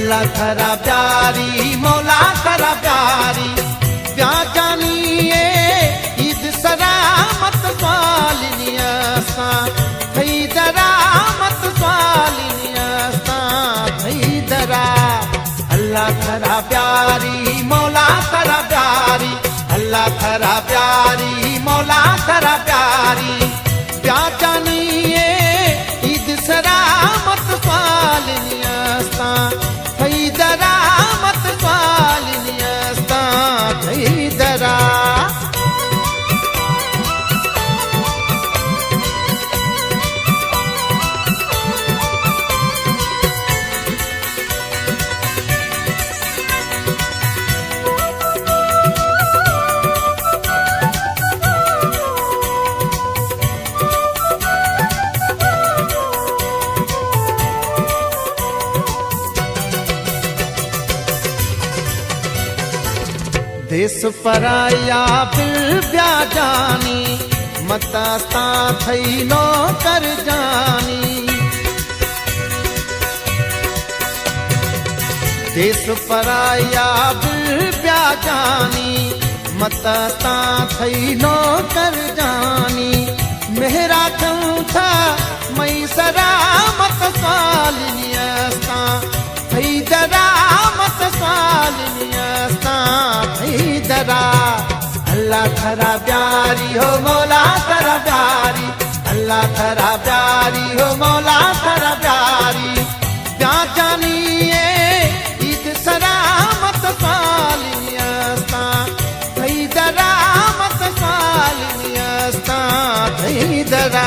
अल्लाह खरा प्यारी मौला खरा प्यारी प्या जानिए ईद सरामत स्वालिनियस्ता थई दरामत स्वालिनियस्ता थई दरा अल्लाह खरा प्यारी मौला खरा प्यारी अल्लाह खरा प्यारी मौला खरा प्यारी प्या जानिए ईद सरामत स्वालिनियस्ता थई दरामत स्वालिनियस्ता थई दरा देश पराया बिल ब्या जानी मतास्ता थई नो कर जानी देश पराया बिल ब्या जानी मतास्ता थई नो कर जानी मेहरा था मई सरामत स्वालिनियस्ता थई दरामत स्वालिनियस्ता थई दरा अल्लाह खरा प्यारी हो मौला खरा प्यारी अल्लाह खरा प्यारी हो मौला खरा प्यारी प्या जानिए ईद सरामत स्वालिनियस्ता थई दरामत स्वालिनियस्ता थई दरा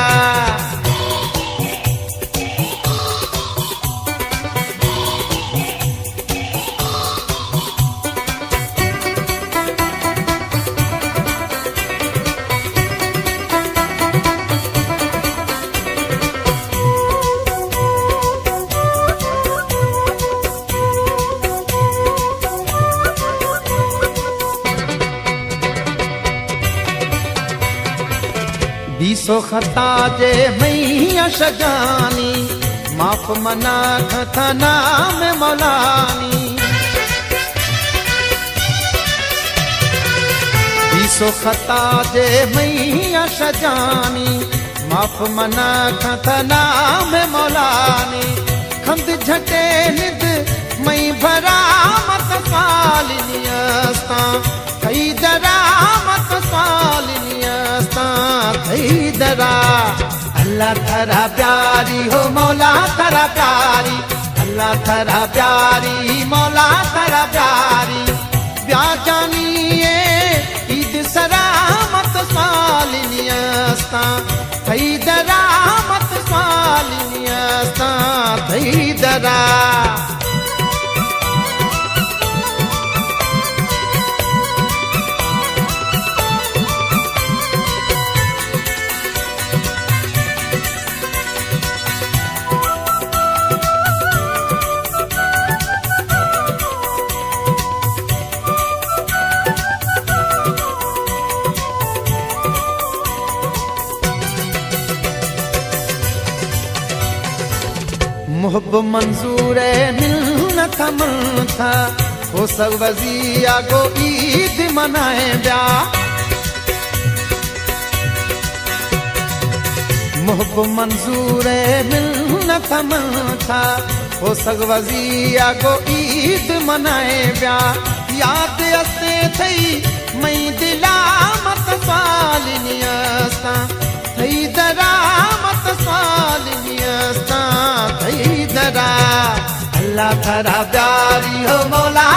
बीसो खता जे मैया शजानी माफ मना खता नाम मौलानी बीसो खता जे मैया शजानी माफ मना खता नाम मौलानी खंद झटे निद मई भरामत स्वालिनियस्ता थई दरामत स्वालिनियस्ता थई दरा अल्लाह खरा प्यारी हो मौला खरा प्यारी अल्लाह खरा प्यारी मौला खरा प्यारी प्या जानिए ईद सरामत स्वालिनियस्ता थई दरामत स्वालिनियस्ता थई दरा मुहब मंजूर मिलत मन था हो सब वजिया को ईद मनाए ब्या मुहब मंजूर मिलत मन था हो सब वजिया को ईद मनाए ब्या याद असे थई मई दिलामत स्वालिनियस्ता थई दरामत स्वालिनियस्ता थई दरा अल्लाह खरा प्यारी हो मौला